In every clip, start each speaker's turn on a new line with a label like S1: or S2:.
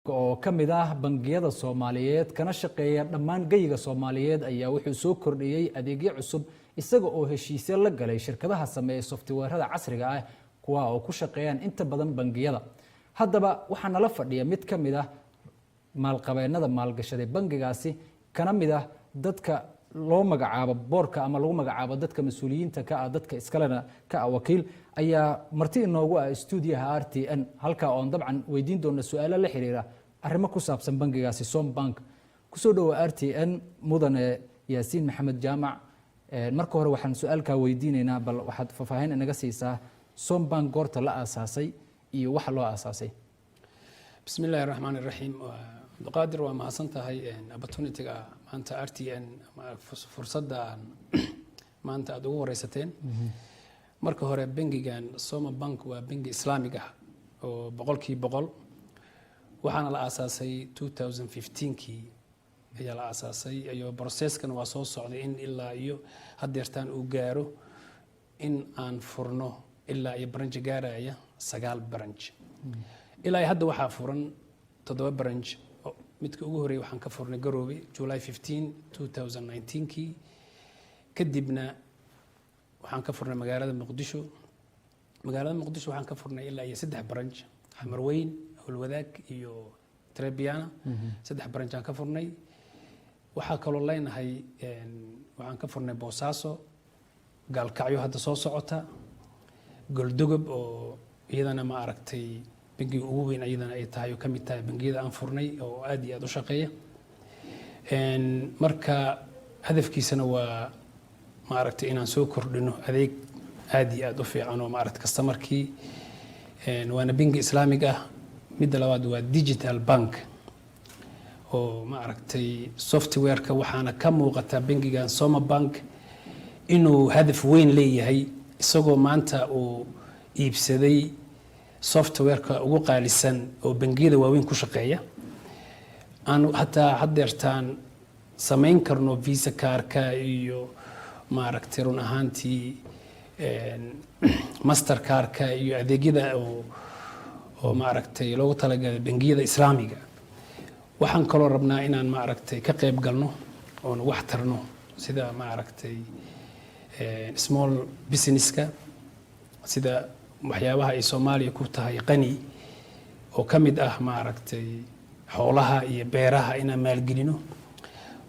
S1: oo ka mid ah bangiyada Soomaaliyeed kana shaqeeya dhammaan geyga Soomaaliyeed ayaa wuxuu soo kordhiyay adeegyo cusub isaga oo heshiisyo la galay shirkadaha sameeya software-rada casriga ah kuwa oo ku shaqeeyaan inta badan bangiyada. Haddaba waxaa nala fadhiya mid ka mid ah maalqabeennada maalgashaday bangigaasi kana mid ah dadka loo magacaabo boorka ama lagu magacaabo dadka mas'uuliyiinta ka ah dadka iskalena ka ah wakiil ayaa marti inoogu ah stuudiyaha RTN halka oo dabcan weydiin doona su'aalo la xiriira arrimo ku saabsan bangigaasi Sombank ku soo dhaw RTN mudane Yaasiin Maxamed Jaamac marka hore waxaan su'aalka weydiinaynaa bal waxaad faahfaahin inaga siisaa Sombank goorta la aasaasay iyo waxa loo aasaasay.
S2: Bismillahir Rahmanir Rahim qaadir waa mahadsantahay opportunity-ga maanta RTN fursadda maanta aad ugu wareysateen marka hore bangigan Sombank waa bangi Islaamiga oo 100% waxaana la aasaasay 2015kii ayaa la aasaasay iyo process-kan waa soo socday in ilaa iyo hadeertaan uu gaaro in aan furno ilaa iyo branch gaaraya 9 branch ilaa hadda waxaa furan 7 branch midka ugu horeeyay waxaan ka furnay Garoowe July 15 2019kii kadibna waxaan ka furnay magaalada Muqdisho waxaan ka furnay ilaa iyo 3 branch Xamarweyn Howlwadaag iyo Trebiana 3 branch aan ka furnay waxaa kaloo leenahay waxaan ka furnay Boosaaso Gaalkacyo hadda soo socota Goldogob oo iyadana ma aragtay bangi ugu weyn ayadana ay tahay oo kamid tahay bangiyada aan furnay oo aad iyo aad u shaqeeya marka hadafkiisana waa ma aragtay inaan soo kordhino adeeg aad iyo aad u fiican oo ma aragtay customerkii waana bangi Islaamiga ah midda labaad waa digital bank oo ma aragtay software-ka waxaana ka muuqata bangigan Sombank inuu hadaf weyn leeyahay isagoo maanta uu iibsaday software-ka ugu qaalisan oo bangiyada waaweyn ku shaqeeya aan hataa hadeertaan samayn karno visa card-ka iyo ma aragtay run ahaantii master card-ka iyo adeegyada oo ma aragtay loogu talagalay bangiyada Islaamiga waxaan kaloo rabnaa inaan ma aragtay ka qayb galno oo wax tarno sida ma aragtay small business-ka sida waxyaabaha ay Soomaaliya ku tahay qani oo kamid ah ma aragtay xoolaha iyo beeraha inaan maalgelino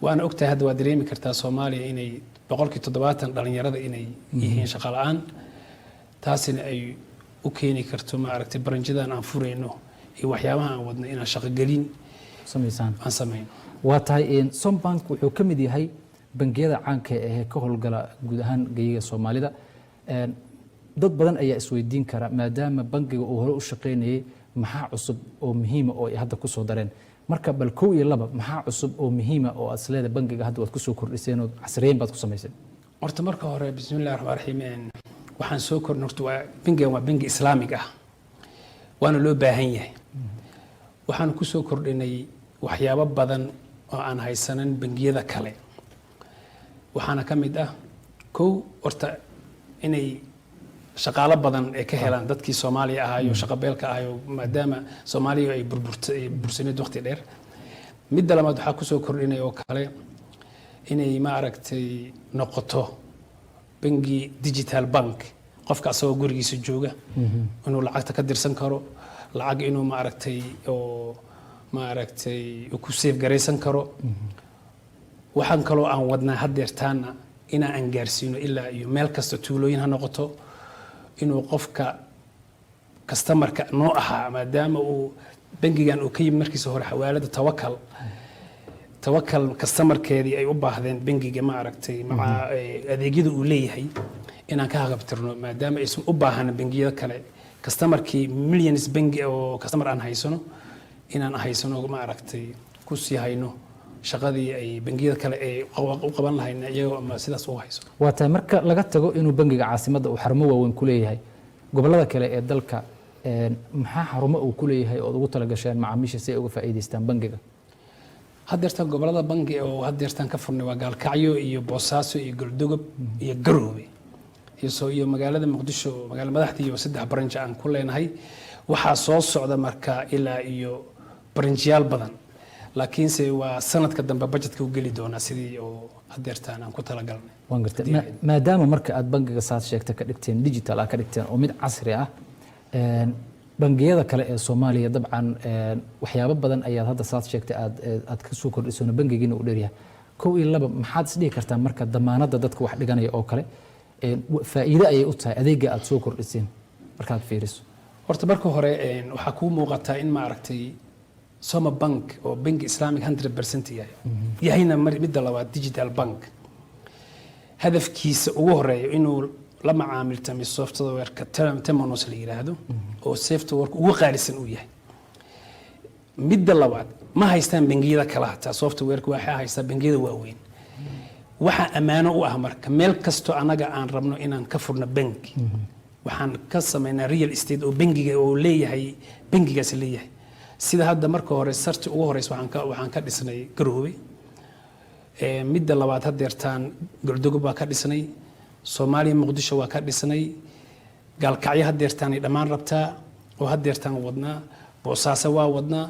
S2: waana ogtahay hadda waa dareemi kartaa Soomaaliya inay 70% dhalinyarada inay yihiin shaqo la'aan taasina ay u keeni karto ma aragtay branjadan aan fureyno iyo waxyaabaha aan wadno inaan shaqo gelin sameeyno
S1: waa tahay in Sombank wuxuu kamid yahay bangiyada caanka ah ee ka howlgala guud ahaan geyga Soomaalida dad badan ayaa isweydiin kara maadaama bangiga uu hore u shaqeynayay maxaa cusub oo muhiim ah oo ay hadda ku soo dareen marka bal 1 iyo 2 maxaa cusub oo muhiim ah oo asleeda bangiga hadda wad ku soo kordhiseen oo casriyeyn baad ku sameyseen
S2: horta marka hore bismillaahir rahmaanir rahiim waxaan soo kordhnay horta waa bangigan waa bangi Islaamiga ah waana loo baahan yahay waxaan ku soo kordhinay waxyaabo badan oo aan haysanan bangiyada kale waxaana kamid ah horta inay shaqaale badan ee ka helaan dadkii Soomaaliya ahaayoo shaqo beelka ahaayoo maadaama Soomaaliya ay burbursaneed waqti dheer midda labaad waxa ku soo kordhinay oo kale inay ma aragtay noqoto bangi digital bank qofka asagoo gurigiisa jooga inuu lacagta ka dirsan karo lacag inuu ma aragtay oo ma aragtay ku save gareysan karo waxaan kaloo aan wadnaa hadeertaana inaan gaarsiino ilaa iyo meel kasta tuulooyin ha noqoto inuu qofka customer-ka noo ahaa maadaama uu bangigan uu ka yimid markiisa hore xawaalada tawakal customer-keedii ay u baahdeen bangiga ma aragtay adeegyada uu leeyahay inaan ka haqabtirno maadaama aysan u baahan bangiyada kale customer-kii millions bangi oo customer aan haysano inaan haysano ma aragtay ku sii hayno shaqadii ay bangiyada kale ay u qaban lahayn iyagoo ama sidaas u hayso
S1: waa tahay marka laga tago inuu bangiga caasimadda uu xarumo waaweyn ku leeyahay gobolada kale ee dalka maxaa xarumo uu ku leeyahay oo ugu tala gasheen macaamiisha si ay uga faa'iideystaan bangiga
S2: hadeertaan gobolada bangi oo hadeertaan ka furnay waa Gaalkacyo iyo Boosaaso iyo Goldogob iyo Garoowe iyo magaalada Muqdisho magaalada madaxda iyo 3 branch aan ku leenahay waxaa soo socda marka ilaa iyo baranjiyaal badan laakiinse waa sanadka dambe budgetka u geli doonaa sidii oo hadeertaan aan ku talagalnay
S1: waan gartay maadaama marka aad bangiga saad sheegtay ka dhigteen digital ka dhigteen oo mid casri ah bangiyada kale ee Soomaaliya dabcan waxyaabo badan ayaad hadda saad sheegtay aad ka soo kordhisay bangigiina u dheeryahay kow iyo laba maxaad isdhihi kartaa marka damaanada dadka wax dhiganaya oo kale faa'iido ayay u tahay adeega aad soo kordhiseen markaad fiiriso
S2: horta marka hore waxa ku muuqataa in ma aragtay Soma Bank oo bank Islamic 100% yahay yahayna midda labaad digital bank hadafkiisa ugu horeeyo inuu la macaamiltamo software-ka Temenos la yiraahdo oo software ugu qaalisan uu yahay midda labaad ma haystaan bangiyada kala hata software-ka waxa haysta bangiyada waaweyn waxa amaano u ah marka meel kasto anaga aan rabno inaan ka furno bank waxaan ka sameynaa real estate oo bangiga oo leeyahay bangigaas leeyahay sida hadda marka hore sarti ugu horeysa waxaan ka dhisnay Garoowe midda labaad hadeertaan Galdogo baa ka dhisnay Soomaaliya Muqdisho waa ka dhisnay Gaalkacyo hadeertaan ay dhamaan rabtaa oo hadeertaan wadnaa Boosaaso waa wadnaa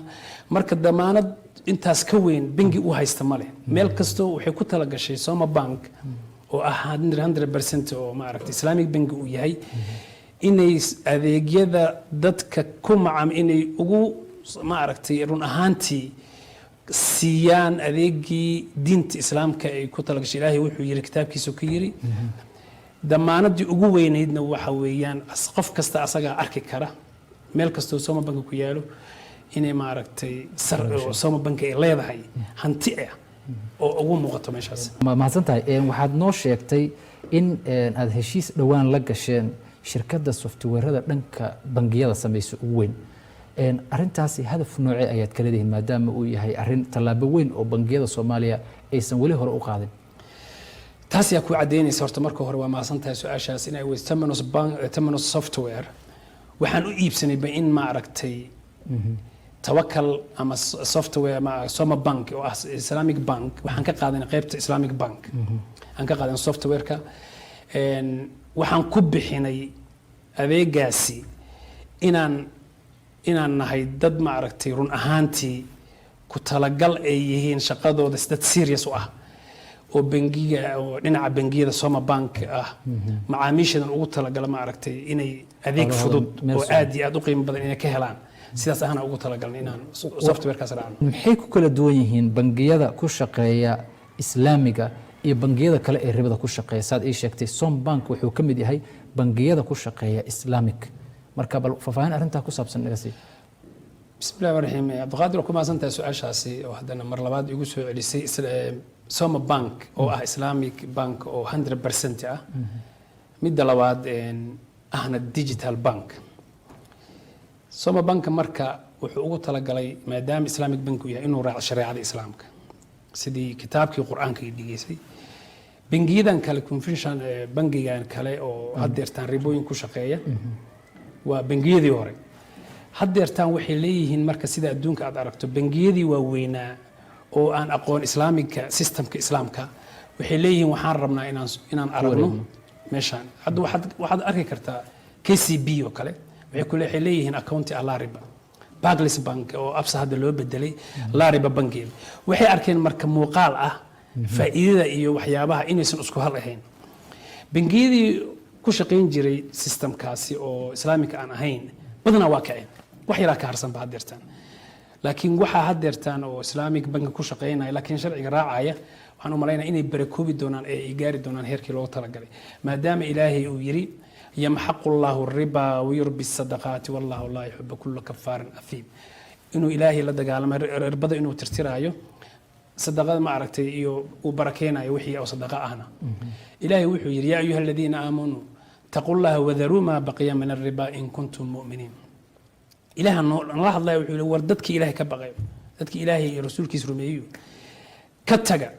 S2: marka damaanad intaas ka weyn bangi u haysta male meel kasto waxay ku tala gashay Soma Bank oo ah 100% oo ma aragtay Islamic bank uu yahay inay adeegyada dadka ku macam inay ugu ma aragtay run ahaantii siiyaan adeegii diinta islaamka ay ku tala gashay Ilaahay wuxuu yiri kitaabkiisa ku yiri damaanadii ugu weyneedna waxa weeyaan qof kasta asaga arki kara meel kasto Soma Bank ku yaalo inay ma aragtay Soma Bank ay leedahay hanti ah oo ugu muuqato meeshaas
S1: ma santahay waxaad noo sheegtay in aad heshiis dhawaan la gasheen shirkadda software-rada dhanka bangiyada sameeyay ugu weyn arintaasi hadaf noocee ayaad kala leedahay maadaama uu yahay arin talaabo weyn oo bangiyada Soomaaliya aysan wali hore u qaadin
S2: taas yaa ku cadeynaysa horta marka hore waa maasantahay su'aashaas in ay way Temenos software waxaan u iibsanay ba in ma aragtay توكل أما software مع Soma Bank أو Islamic Bank وحن كقاعدين قيبة Islamic Bank حن كقاعدين software كا وحن كب حيني أبي جاسي إن نهاي ضد معركتي رون أهانتي كتلاقل أيهين شقادو دست سيريس وآه وبنجية وننع بنجية Soma Bank مع ميشن الأوتلاقل معركتي إني أذيك فضود وآدي أدقيم بدل إني كهلان sidaas ahna ugu talagalnay inaan software-kaas raacno
S1: maxay ku kala duwan yihiin bangiyada ku shaqeeya islaamiga iyo bangiyada kale ee ribada ku shaqeeya saad ii sheegtay Soma Bank wuxuu ka mid yahay bangiyada ku shaqeeya islaamic marka bal fafaahin arinta ku saabsan naga sii
S2: bismillaahir rahmaanir rahiim Abdulqaadir kuma santaa su'aashaasi oo hadana mar labaad igu soo celisay Soma Bank oo ah Islamic Bank oo 100% ah midda labaad ahna digital bank Soma Bank marka wuxuu ugu talagalay maadaama Islamic Bank uu yahay inuu raaco shariicada islaamka sidii kitaabkii Quraanka ay dhigaysay bangiyadan kale convention bangigan kale oo hadeertaan ribooyin ku shaqeeya waa bangiyadii hore hadeertaan waxay leeyihiin marka sida adduunka aad aragto bangiyadii waa weynaa oo aan aqoon islaamika systemka islaamka waxay leeyihiin waxaan rabnaa inaan aragno meeshaan hadda waxaad arki kartaa KCB oo kale waxay leeyihiin account la riba Barclays Bank oo absa hadda loo bedelay la riba bangiga waxay arkeen marka muuqaal ah faa'iidada iyo waxyaabaha inaysan isku hal ahayn bangiyadii ku shaqeyn jiray systemkaasi oo islaamika aan ahayn badana waa kaceen wax yara ka harsan ba hadeertaan laakiin waxa hadeertaan oo Islamic Bank ku shaqeynaya laakiin sharciga raacaya waxaan u maleynayaa inay barakoobi doonaan ee gaari doonaan heerkii loo talagalay maadaama Ilaahay uu yiri يمحق الله الربا ويربي الصدقات والله لا يحب كل كفار أثيم إنه إلهي لا دجال ما ربض إنه ترترايو صدقات ما عرفت إيو وبركينا يوحي أو صدقاء أهنا إلهي وحي يا أيها الذين آمنوا تقول الله وذروا ما بقي من الربا إن كنتم مؤمنين إله الله يوحي وردتك إلهي كبغي ردتك إلهي رسولك يسرميو كتجا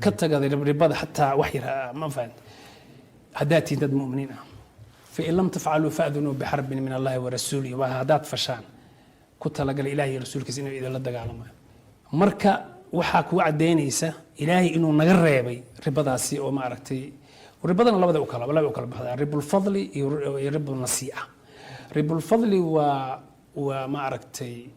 S2: الربا حتى وحي ما فهمت هداتي دد مؤمنين فإن لم تفعلوا فأذنوا بحرب من الله ورسوله وهدات فشان كنت لقى إلهي رسولك إنه إذا لا دقالما مركا وحاك وعدينيسا إلهي إنه نغريبي ربضاسي أو ما عرفتي وربضنا الله بدأ وكلا ولا وكلا بهذا رب الفضل يرب النصيحة رب الفضل وما عرفتي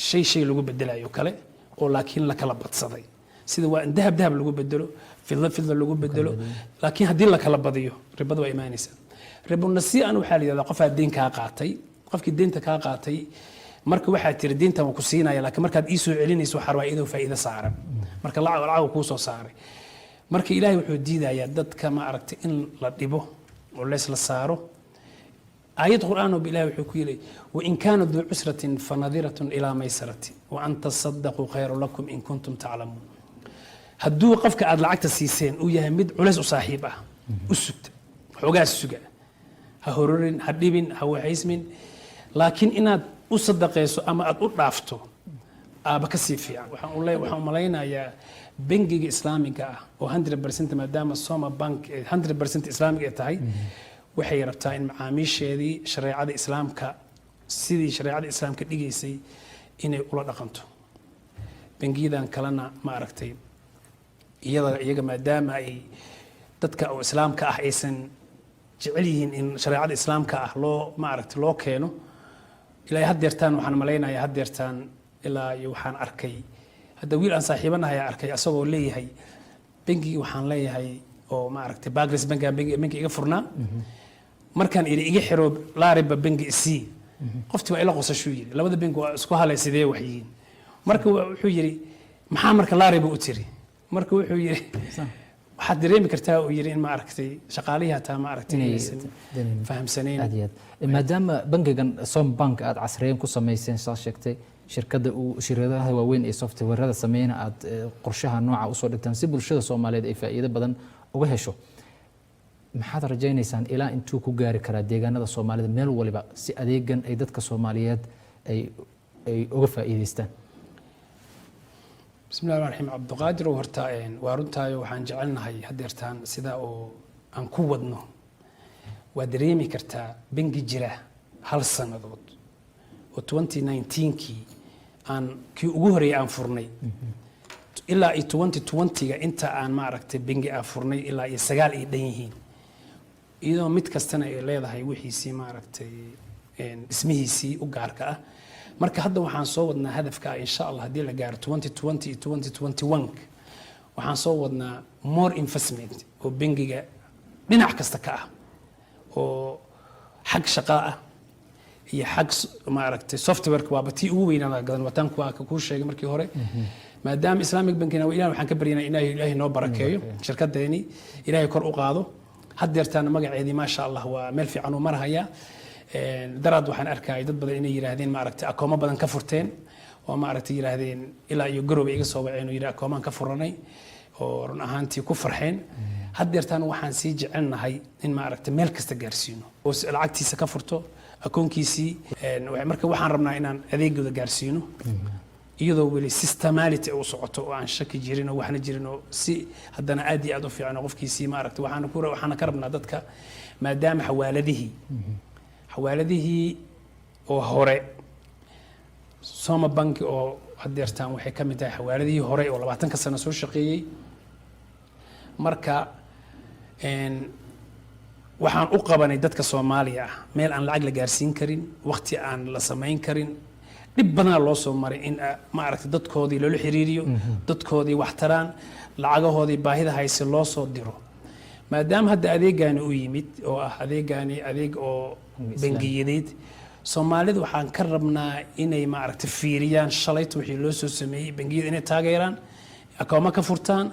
S2: shay lagu bedelayo kale oo laakiin la kala badsaday sida waa in dahab lagu bedelo fidla lagu bedelo laakiin haddii la kala badiyo ribada waa imaanaysaa ribo nasii'an waxaa la yidhahdaa qofaa deyn kaa qaatay qofkii deynta kaa qaatay marka waxaad tiri deyntan waan ku siinaya laakiin markaad ii soo celinayso waxaa rabaa idoo faa'iido saaran marka lacag kuu soo saaray marka ilaahay wuxuu diidayaa dadka ma aragtay in la dhibo oo leys la saaro آية القرآن بالله وحكي وإن كان ذو عسرة فنظرة إلى ميسرة وأن تصدقوا خير لكم إن كنتم تعلمون هدو قفك أد لعكت السيسين ويا مد علاس صاحبه السكت حجاز السجع ههررين هديبين هو عيسمين لكن إن أصدق يسوع أما أطرافته بكسيف يعني وحنا ملاينا يا بنجي إسلامي كا و100% ما دام الصومة بنك 100% إسلامي تاعي waxay rabtaa in macaamiisheedii shareecada islaamka sidii shareecada islaamka dhigaysay inay ula dhaqanto bangiyadan kalena ma aragtay iyaga maadaama ay dadka oo islaamka ah aysan jecel yihiin in shareecada islaamka ah loo ma aragtay loo keeno ilaa haddeertaan waxaan malaynayaa haddeertaan ilaa iyo waxaan arkay hadda wiil aan saaxiibanahay arkay asagoo leeyahay bangigi waxaan leeyahay oo ma aragtay Barclays bangi iga furnaa markaan iga xiro laariba bangi isii qofti waa ila qosasho yiri labada bangi waa isku halay sidee wax yihiin marka wuxuu yiri maxaa marka laariba u tiri marka wuxuu yiri waxaad dareemi kartaa uu yiri in ma aragtay shaqaaliyaha taa ma aragtay fahamsaneen
S1: maadaama bangigan som bank aad casriyeyn ku sameyseen soo sheegtay shirkadaha waaweyn ee software-rada sameeyna aad qorshaha nooca u soo dhigtaan si bulshada Soomaaliyeed ay faa'iido badan uga hesho maxaad rajaynaysaan ilaa intuu ku gaari karaa deegaanada Soomaalida meel waliba si adeegan ay dadka Soomaaliyeed ay uga faa'iideystaan
S2: bismillaahir rahmaanir rahiim Abduqaadir horta waa runtaayo waxaan jecelnahay hadeertaan sida oo aan ku wadno waa dareemi kartaa bangi jira hal sanadood oo 2019kii aan kii ugu horeeyay aan furnay ilaa 2020ga inta aan ma aragtay bangi aan furnay ilaa 9 ay dhan yihiin iyadoo mid kastana ay leedahay wixiisii ma aragtay ismihiisii u gaarka ah marka hadda waxaan soo wadnaa hadafka insha Allah hadii la gaaro 2020 2021 waxaan soo wadnaa more investment oo bangiga dhinac kasta ka ah oo xaq shaqo ah iyo xaq ma aragtay software-ka waa batii ugu weynaada gadan wataan ku sheegay markii hore maadaama Islamic bankina ilaahay waxaan ka baryaynaa ilaahay noo barakeeyo shirkadeeni ilaahay kor u qaado haddeertaan magaceedii ma sha Allah waa meel fiican oo marhaya daraad waxaan arkay dad badan inay yiraahdeen ma aragtay akoomo badan ka furteen oo ma aragtay yiraahdeen ilaa iyo garoob iga soo waceen oo yiraahdo akooman ka furanay oo run ahaantii ku farxeen haddeertaan waxaan sii jecelnahay in ma aragtay meel kasta gaarsiino oo lacagtiisa ka furto akoonkiisii marka waxaan rabnaa inaan adeegooda gaarsiino iyadoo weli systematic u socoto oo aan shaki jirin oo waxna jirin oo si haddana aad iyo aad u fiican qofkiisii ma aragtay waxaan ka rabnaa dadka maadaama xawaaladihii oo hore Soma Bank oo haddeertaan waxay ka mid tahay xawaaladihii hore oo 20 sano soo shaqeeyay marka waxaan u qabanay dadka Soomaaliya ah meel aan lacag la gaarsiin karin waqti aan la sameyn karin dib badan loo soo maray in ma aragtay dadkoodii loo xiriiriyo dadkoodii wax taraan lacagahoodii baahida hayse loo soo diro maadaama hadda adeegani u yimid oo ah adeeg oo bangiyadeed Soomaalidu waxaan ka rabnaa inay ma aragtay fiiriyaan shalayto wixii loo soo sameeyay bangiyada inay taageeraan akoomo ka furtaan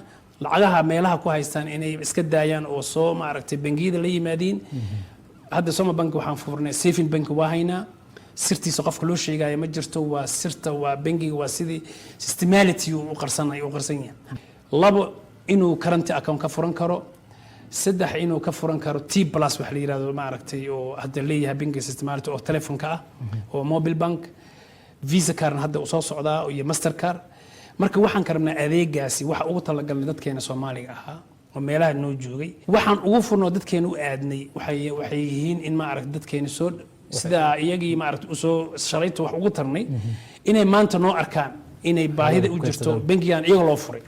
S2: lacagaha meelaha ku haystaan inay iska daayaan oo soo ma aragtay bangiyada la yimaadeen hadda Soma Bank waxaan furnay saving bank waa haynaa sirtiisa qofka loo sheegayo ma jirto waa sirta waa bangiga waa sidii systematic u qarsan yahay labo inuu current account ka furan karo saddex inuu ka furan karo T+ wax la yiraahdo ma aragtay oo hadda leeyahay bangiga systematic oo telefoonka ah oo mobile bank Visa card hadda u soo socdaa iyo Mastercard marka waxaan ka rabnaa adeegaasi waxa ugu talagalnay dadkeena Soomaaliga ahaa oo meelaha noo joogay waxaan ugu furno dadkeena u aadnay waxay yihiin in ma aragtay dadkeena soo sida iyagii ma aragtay soo shalayto wax ugu tarnay inay maanta noo arkaan inay baahida u jirto bangigan iyaga loo furay